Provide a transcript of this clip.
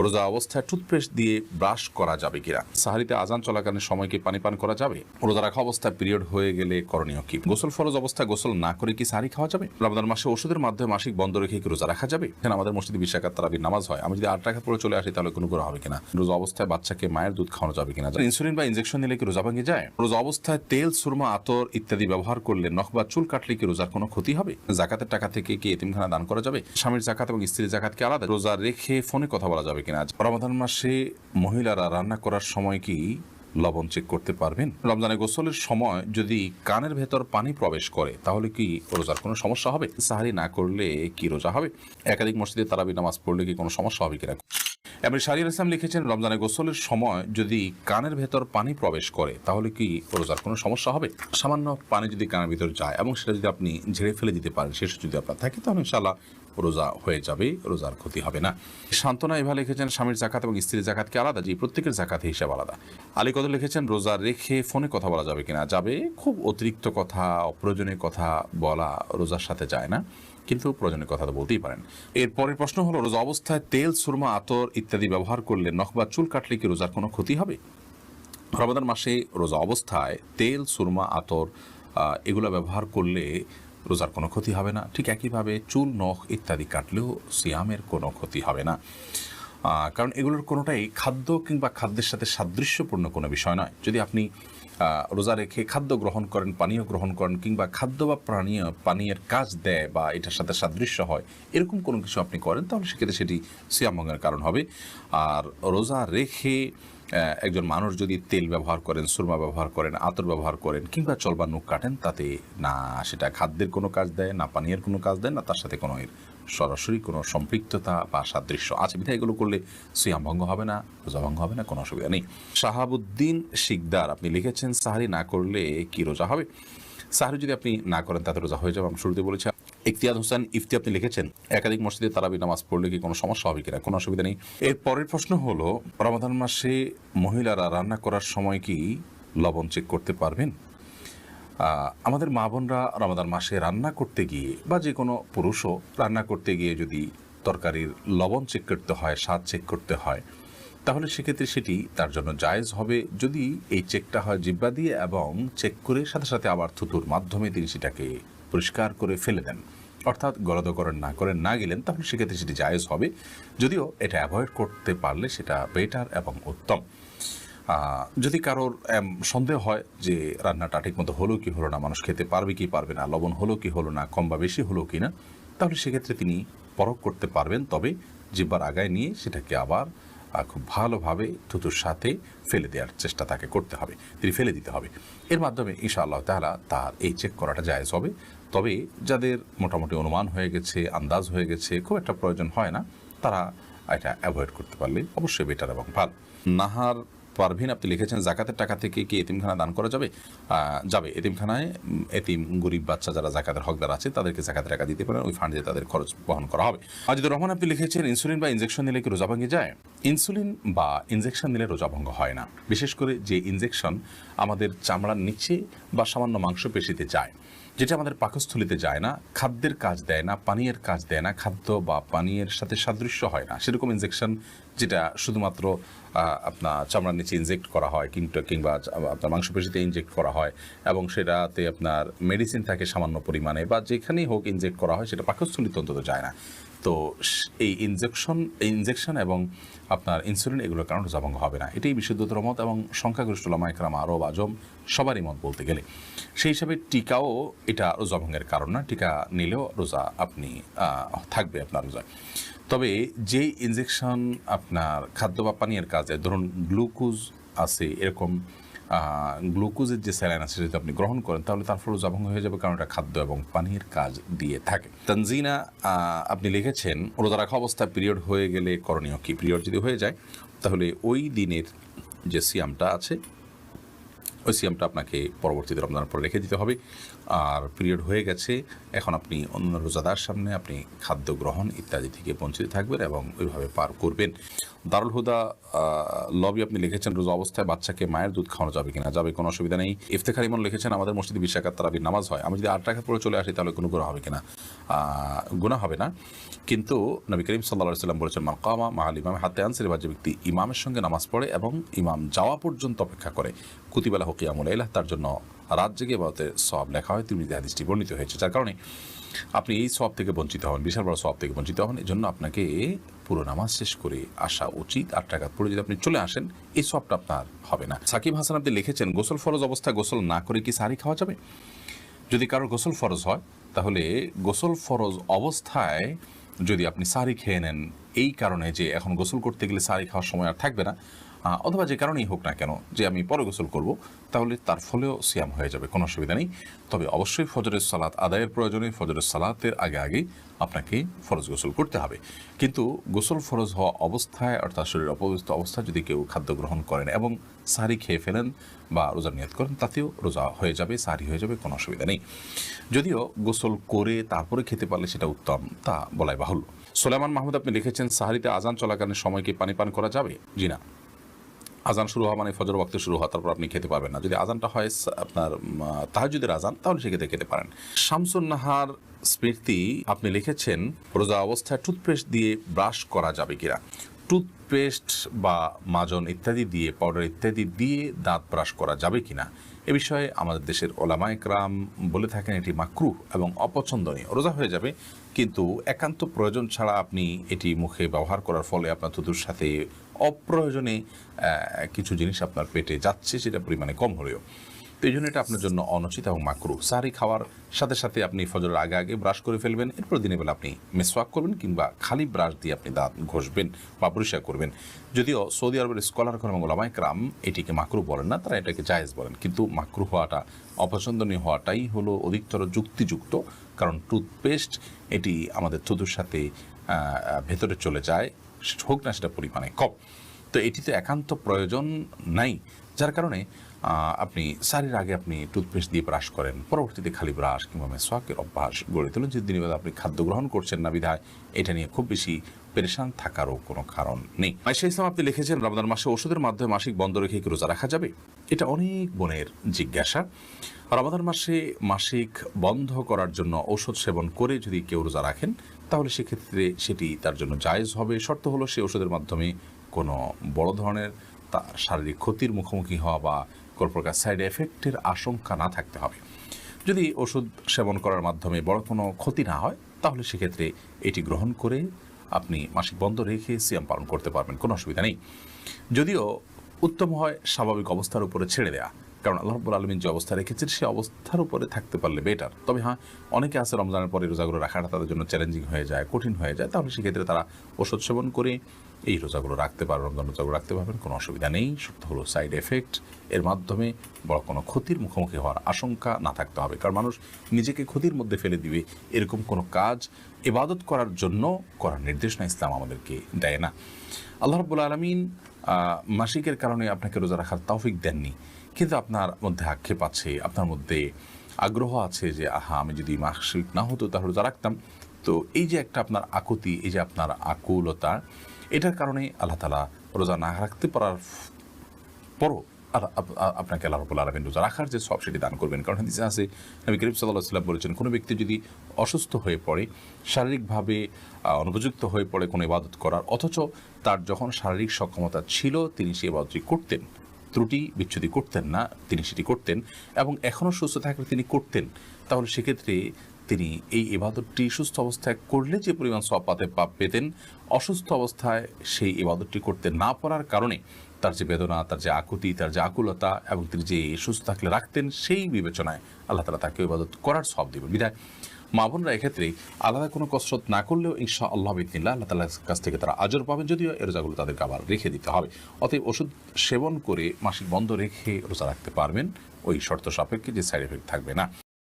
রোজা অবস্থায় টুথপেস্ট দিয়ে ব্রাশ করা যাবে কিনা? সাহারিতে আজান চলাকালীন সময় কি পানি পান করা যাবে? রোজা রাখা অবস্থায় পিরিয়ড হয়ে গেলে করণীয় কি? গোসল ফরজ অবস্থায় গোসল না করে কি সাহারি খাওয়া যাবে? রমজান মাসে ওষুধের মাধ্যমে মাসিক বন্ধ রেখে কি রোজা রাখা যাবে? এখানে আমাদের মসজিদে 20 রাকাত তারাবির নামাজ হয়, আমি যদি 8 রাকাত পড়ে চলে আসি তাহলে কোনো করে হবে কিনা? রোজা অবস্থায় বাচ্চাকে মায়ের দুধ খাওয়ানো যাবে কিনা? ইনসুলিন বা ইনজেকশন নিলে কি রোজা ভেঙে যায়? রোজা অবস্থায় তেল, সুরমা, আতর ইত্যাদি ব্যবহার করলে নখ বা চুল কাটলে কি রোজার কোনো ক্ষতি হবে? জাকাতের টাকা থেকে কি এতিমখানা দান করা যাবে? স্বামীর জাকাত এবং স্ত্রীর জাকাত কি আলাদা? রোজা রেখে ফোনে কথা বলা যাবে কিনা? রমাদান মাসে মহিলারা রান্না করার সময় কি লবণ চেক করতে পারবেন? রমজানে গোসলের সময় যদি কানের ভেতর পানি প্রবেশ করে তাহলে কি রোজার কোনো সমস্যা হবে? সাহারি না করলে কি রোজা হবে? একাধিক মসজিদে তারাবি নামাজ পড়লে কি কোনো সমস্যা হবে কিনা? এবার শাহরিয়ার ইসলাম লিখেছেন, রমজানে গোসলের সময় যদি কানের ভেতর পানি প্রবেশ করে তাহলে কি রোজার কোনো সমস্যা হবে? সামান্য পানি যদি কানের ভিতর যায় এবং সেটা যদি আপনি ঝেড়ে ফেলে দিতে পারেন, শেষ যদি আপনার থাকে তাহলে ইনশাআল্লাহ রোজা হয়ে যাবে, রোজার ক্ষতি হবে না। শান্তনা এভাবে লিখেছেন, স্বামীর জাকাত এবং স্ত্রীর জাকাত কি আলাদা? জি, প্রত্যেকের জাকাত হিসাব আলাদা। আলী কদর লিখেছেন, রোজা রেখে ফোনে কথা বলা যাবে কিনা? যাবে। খুব অতিরিক্ত কথা, অপ্রয়োজনীয় কথা বলা রোজার সাথে যায় না, কিন্তু প্রয়োজনীয় কথা তো বলতেই পারেন। এর পরের প্রশ্ন হলো, রোজা অবস্থায় তেল, সুরমা, আতর ইত্যাদি ব্যবহার করলে নখ বা চুল কাটলে কি রোজার কোনো ক্ষতি হবে? রমাদান মাসে রোজা অবস্থায় তেল, সুরমা, আতর এগুলো ব্যবহার করলে রোজার কোনো ক্ষতি হবে না। ঠিক একইভাবে চুল, নখ ইত্যাদি কাটলেও সিয়ামের কোনো ক্ষতি হবে না, কারণ এগুলোর কোনোটাই খাদ্য কিংবা খাদ্যের সাথে সাদৃশ্যপূর্ণ কোনো বিষয় নয়। যদি আপনি রোজা রেখে খাদ্য গ্রহণ করেন, পানীয় গ্রহণ করেন, কিংবা খাদ্য বা পানীয়ের কাজ দেয় বা এটার সাথে সাদৃশ্য হয় এরকম কোনো কিছু আপনি করেন, তাহলে সেক্ষেত্রে সেটি সিয়াম ভঙ্গের কারণ হবে। আর রোজা রেখে একজন মানুষ যদি তেল ব্যবহার করেন, সুরমা ব্যবহার করেন, আতর ব্যবহার করেন, কিংবা চলবা নখ কাটেন, তাতে না সেটা খাদ্যের কোনো কাজ দেয়, না পানীয়ের কোনো কাজ দেয়, না তার সাথে কোনো সরাসরি কোনো সম্পৃক্ততা বা সাদৃশ্য আছে। বিধায় এগুলো করলে সিয়াম ভঙ্গ হবে না, রোজা ভঙ্গ হবে না, কোনো অসুবিধা নেই। শাহাবুদ্দিন শিকদার আপনি লিখেছেন, সাহারি না করলে কি রোজা হবে? সাহারি যদি আপনি না করেন তাতে রোজা হয়ে যাবে, আমি শুরুতে বলেছি। ইফতিয়াদ হোসেন ইফতি আপনি লিখেছেন, একাধিক মসজিদে তারাবি নামাজ পড়লে কি কোনো সমস্যা হবে কিনা? কোনো অসুবিধা নেই। এর পরের প্রশ্ন হলো, রমাদান মাসে মহিলারা রান্না করার সময় কি লবণ চেক করতে পারবেন? আমাদের মা বোনরা রমাদান মাসে রান্না করতে গিয়ে, বা যে কোনো পুরুষও রান্না করতে গিয়ে যদি তরকারির লবণ চেক করতে হয়, স্বাদ চেক করতে হয়, তাহলে সেক্ষেত্রে সেটি তার জন্য জায়েজ হবে যদি এই চেকটা হয় জিহ্বা দিয়ে, এবং চেক করে সাথে সাথে আবার থুতুর মাধ্যমে তিনি সেটাকে পরিষ্কার করে ফেলে দেন, অর্থাৎ গলদকরণ না গেলেন, তাহলে সেক্ষেত্রে সেটি জায়েজ হবে। যদিও এটা অ্যাভয়েড করতে পারলে সেটা বেটার এবং উত্তম। যদি কারোর সন্দেহ হয় যে রান্নাটা ঠিক মতো হলো কি হলো না, মানুষ খেতে পারবে কি পারবে না, লবণ হলো কি হলো না, কম বা বেশি হলো কি না, তাহলে সেক্ষেত্রে তিনি পরখ করতে পারবেন। তবে জিহ্বার আগায় নিয়ে সেটাকে আবার খুব ভালোভাবে থুতুর সাথে ফেলে দেওয়ার চেষ্টা তাকে করতে হবে, তিনি ফেলে দিতে হবে। এর মাধ্যমে ইনশাআল্লাহ তাআলা তার এই চেক করাটা জায়েজ হবে। তবে যাদের মোটামুটি অনুমান হয়ে গেছে, আন্দাজ হয়ে গেছে, খুব একটা প্রয়োজন হয় না, তারা এটা অ্যাভয়েড করতে পারলে অবশ্যই বেটার এবং ভালো। নাহার পারভিন আপনি লিখেছেন, জাকাতের টাকা থেকে কি এতিমখানা দান করা যাবে? যাবে। এতিমখানায় এতিম গরিব বাচ্চা যারা জাকাতের হকদার আছে তাদেরকে জাকাতের টাকা দিতে পারেন, ওই ফান্ডে তাদের খরচ বহন করা হবে। আজিদুর রহমান আপনি লিখেছেন, ইনসুলিন বা ইনজেকশন নিলে কি রোজা ভেঙে যায়? ইনসুলিন বা ইনজেকশন নিলে রোজা ভঙ্গ হয় না, বিশেষ করে যে ইনজেকশন আমাদের চামড়ার নিচে বা সামান্য মাংসপেশিতে যায়, যেটা আমাদের পাকস্থলিতে যায় না, খাদ্যের কাজ দেয় না, পানীয়ের কাজ দেয় না, খাদ্য বা পানীয়ের সাথে সাদৃশ্য হয় না, সেরকম ইনজেকশন যেটা শুধুমাত্র আপনার চামড়ার নিচে ইনজেক্ট করা হয়, কিংবা আপনার মাংসপেশিতে ইনজেক্ট করা হয়, এবং সেটাতে আপনার মেডিসিন থাকে সামান্য পরিমাণে, বা যেখানেই হোক ইনজেক্ট করা হয়, সেটা পাকস্থলিতে অন্তত যায় না। তো এই ইনজেকশন এবং আপনার ইনসুলিন এগুলোর কারণে রোজা ভঙ্গ হবে না, এটাই বিশুদ্ধতর মত এবং সংখ্যাগরিষ্ঠ উলামা ইকরাম, আরব আজম সবারই মত বলতে গেলে। সেই হিসাবে টিকাও এটা রোজা ভঙ্গের কারণ না, টিকা নিলেও রোজা আপনি থাকবে আপনার রোজা। তবে যে ইনজেকশন আপনার খাদ্য বা পানীয়ের কাজে, ধরুন গ্লুকোজ আছে, এরকম গ্লুকোজের যে স্যালাইন আছে যদি আপনি গ্রহণ করেন, তাহলে তার ফলে রোজা ভঙ্গ হয়ে যাবে, কারণ এটা খাদ্য এবং পানীয়ের কাজ দিয়ে থাকে। তানজিনা আপনি লিখেছেন, রোজা রাখা অবস্থায় পিরিয়ড হয়ে গেলে করণীয় কি? পিরিয়ড যদি হয়ে যায় তাহলে ওই দিনের যে সিয়ামটা আছে, ওই সিয়ামটা আপনাকে পরবর্তীতে রমজানের পর রেখে দিতে হবে। আর পিরিয়ড হয়ে গেছে, এখন আপনি অন্য রোজাদার সামনে আপনি খাদ্য গ্রহণ ইত্যাদি থেকে বঞ্চিত থাকবেন এবং ওইভাবে পার করবেন। দারুল হুদা লবি আপনি লিখেছেন রোজা অবস্থায় বাচ্চাকে মায়ের দুধ খাওয়ানো যাবে কিনা? যাবে, কোনো অসুবিধা নেই। ইফতেখার ইমন লিখেছেন আমাদের মসজিদে 20 রাকাত তারাবির নামাজ হয়, আমি যদি 8 রাকাত পড়ে চলে আসি তাহলে কোনো গুনাহ হবে কিনা? গুনাহ হবে না, কিন্তু নবী করিম সাল্লাল্লাহু আলাইহি ওয়াসাল্লাম বলেছেন মান কামা মাআল ইমাম হাত্তা ইয়ানসিরিফা, যে ব্যক্তি ইমামের সঙ্গে নামাজ পড়ে এবং ইমাম যাওয়া পর্যন্ত অপেক্ষা করে, কুতিবা লাহু কিয়ামুল লাইল, তার জন্য রাত জেগে ইবাদতের সওয়াব লেখা হয়। তিরমিজি হাদিসটি বর্ণিত হয়েছে, যার কারণে আপনি এই সওয়াব থেকে বঞ্চিত হবেন, বিশাল বড় সওয়াব থেকে বঞ্চিত হবেন। এজন্য আপনাকে পুরো নামাজ শেষ করে আসা উচিত। 8 রাকাত পড়ে যদি আপনি চলে আসেন এই সওয়াবটা আপনার হবে না। সাকিব হাসান আপনি লিখেছেন গোসল ফরজ অবস্থায় গোসল না করে কি সাহরি খাওয়া যাবে? যদি কারোর গোসল ফরজ হয় তাহলে গোসল ফরজ অবস্থায় যদি আপনি সাহরি খেয়ে নেন এই কারণে যে এখন গোসল করতে গেলে সাহরি খাওয়ার সময় আর থাকবে না, অথবা যে কারণেই হোক না কেন যে আমি পরে গোসল করব, তাহলে তার ফলেও সিয়াম হয়ে যাবে, কোনো অসুবিধা নেই। তবে অবশ্যই ফজরের সালাত আদায়ের প্রয়োজনে ফজরের সালাতের আগে আগে আপনাকে ফরজ গোসল করতে হবে। কিন্তু গোসল ফরজ হওয়া অবস্থায় অর্থাৎ শরীর অপবিত্র অবস্থায় যদি কেউ খাদ্য গ্রহণ করেন এবং সাহরি খেয়ে ফেলেন বা রোজার নিয়ত করেন, তাতেও রোজা হয়ে যাবে, সাহরি হয়ে যাবে, কোনো অসুবিধা নেই। যদিও গোসল করে তারপরে খেতে পারলে সেটা উত্তম, তা বলাই বাহুল্য। সোলাইমান মাহমুদ আপনি লিখেছেন সাহরিতে আজান চলাকালীন সময় কি পানি পান করা যাবে? জি না, আজান শুরু হওয়া মানে ফজর ওয়াক্তে শুরু হওয়া, তারপর আপনি খেতে পারবেন না। যদি আজানটা হয় আপনার তাহাজ্জুদের আজান, তাহলে সেক্ষেত্রে খেতে পারেন। শামসুন নাহার স্মৃতি আপনি লিখেছেন রোজা অবস্থায় টুথপেস্ট দিয়ে ব্রাশ করা যাবে কিনা? টুথপেস্ট বা মাজন ইত্যাদি দিয়ে, পাউডার ইত্যাদি দিয়ে দাঁত ব্রাশ করা যাবে কিনা এ বিষয়ে আমাদের দেশের ওলামায়ে কেরাম বলে থাকেন এটি মাকরুহ এবং অপছন্দনীয়। রোজা হয়ে যাবে, কিন্তু একান্ত প্রয়োজন ছাড়া আপনি এটি মুখে ব্যবহার করার ফলে আপনার থুতুর সাথে অপ্রয়োজনে কিছু জিনিস আপনার পেটে যাচ্ছে, সেটা পরিমাণে কম হলেও, তো এই জন্য এটা আপনার জন্য অনুচিত এবং মাকরুহ। সাহরি খাওয়ার সাথে সাথে আপনি ফজরের আগে আগে ব্রাশ করে ফেলবেন, এরপর দিনের বেলা আপনি মেসওয়াক করবেন কিংবা খালি ব্রাশ দিয়ে আপনি দাঁত ঘষবেন বা পরিষ্কার করবেন। যদিও সৌদি আরবের স্কলারগণ এবং ওলামায়ে কেরাম এটিকে মাকরুহ বলেন না, তারা এটাকে জায়েজ বলেন, কিন্তু মাকরুহ হওয়াটা, অপছন্দনীয় হওয়াটাই হলো অধিকতর যুক্তিযুক্ত। কারণ টুথপেস্ট এটি আমাদের থুতুর সাথে ভেতরে চলে যায়, হোক না সেটা পরিমাণে কম, তো এটিতে একান্ত প্রয়োজন নাই, যার কারণে আপনি সারির আগে আপনি টুথপেস্ট দিয়ে ব্রাশ করেন, পরবর্তীতে খালি ব্রাশ কিংবা মেসওয়াকের অভ্যাস গড়ে তোলেন। যে দিনের বেলা আপনি খাদ্য গ্রহণ করছেন না বিধায় এটা নিয়ে খুব বেশি পেরেশান থাকারও কোনো কারণ নেই। আয়েশা ইসলাম আপনি লিখেছেন রমজান মাসে ওষুধের মাধ্যমে মাসিক বন্ধ রেখে কি রোজা রাখা যাবে? এটা অনেক বোনের জিজ্ঞাসা। রমজান মাসে মাসিক বন্ধ করার জন্য ঔষধ সেবন করে যদি কেউ রোজা রাখেন তাহলে সেক্ষেত্রে সেটি তার জন্য জায়েজ হবে। শর্ত হলো সে ওষুধের মাধ্যমে কোনো বড় ধরনের শারীরিক ক্ষতির মুখোমুখি হওয়া বা কোনো প্রকার সাইড এফেক্টের আশঙ্কা না থাকতে হবে। যদি ওষুধ সেবন করার মাধ্যমে বড় কোনো ক্ষতি না হয় তাহলে সেক্ষেত্রে এটি গ্রহণ করে আপনি মাসিক বন্ধ রেখে সিয়াম পালন করতে পারবেন, কোনো অসুবিধা নেই। যদিও উত্তম হয় স্বাভাবিক অবস্থার উপরে ছেড়ে দেয়া, কারণ আল্লাহ রাব্বুল আলামিন যে অবস্থা রেখেছেন সেই অবস্থার উপরে থাকতে পারলে বেটার। তবে হ্যাঁ, অনেকে আছে রমজানের পরে রোজাগুলো রাখাটা তাদের জন্য চ্যালেঞ্জিং হয়ে যায়, কঠিন হয়ে যায়, তাহলে সেক্ষেত্রে তারা ওষুধ সেবন করে এই রোজাগুলো রাখতে পারবেন, রমজান রোজাগুলো রাখতে পারবেন, কোনো অসুবিধা নেই। সত্য হলো সাইড এফেক্ট এর মাধ্যমে বড় কোনো ক্ষতির মুখোমুখি হওয়ার আশঙ্কা না থাকতে হবে, কারণ মানুষ নিজেকে ক্ষতির মধ্যে ফেলে দিবে এরকম কোনো কাজ ইবাদত করার জন্য করার নির্দেশনা ইসলাম আমাদেরকে দেয় না। আল্লাহ রাব্বুল আলামিন মাসিকের কারণে আপনাকে রোজা রাখার তৌফিক দেননি, কিন্তু আপনার মধ্যে আক্ষেপ আছে, আপনার মধ্যে আগ্রহ আছে যে আমি যদি মাসিক না হতো তাহলে রোজা রাখতাম। তো এই যে একটা আপনার আকুতি, এই যে আপনার আকুলতা, এটার কারণে আল্লাহ তাআলা রোজা না রাখতে পারার পরও আপনাকে আল্লাহ রাব্বুল আলামিন রোজা রাখার যে সওয়াব সেটি দান করবেন। কারণ হাদিসে আছে নবী করিম সাল্লাল্লাহু আলাইহি ওয়াসাল্লাম বলেছেন, কোনো ব্যক্তি যদি অসুস্থ হয়ে পড়ে, শারীরিকভাবে অনুপযুক্ত হয়ে পড়ে কোনো ইবাদত করার, অথচ তার যখন শারীরিক সক্ষমতা ছিল তিনি সেই ইবাদতটি করতেন, ত্রুটি বিচ্ছুতি করতেন না, তিনি সেটি করতেন এবং এখনও সুস্থ থাকলে তিনি করতেন, তাহলে সেক্ষেত্রে তিনি এই ইবাদতটি সুস্থ অবস্থায় করলে যে পরিমাণ সওয়াব পেতেন, অসুস্থ অবস্থায় সেই ইবাদতটি করতে না পারার কারণে তার যে বেদনা, তার যে আকুতি, তার যে আকুলতা এবং তিনি যে সুস্থ থাকলে রাখতেন, সেই বিবেচনায় আল্লাহ তাআলা তাকে ইবাদত করার সওয়াব দিবেন। বিধায় মা বোনরা এক্ষেত্রে আলাদা কোনো কসরত না করলেও ইনশাআল্লাহ বিইذনিল্লাহ আল্লাহ তাআলার কাছ থেকে তারা আজর পাবেন, যদিও এই রোজাগুলো তাদেরকে আবার রেখে দিতে হবে। অতএব ওষুধ সেবন করে মাসিক বন্ধ রেখে রোজা রাখতে পারবেন, ওই শর্ত সাপেক্ষে যে সাইড এফেক্ট থাকবে না।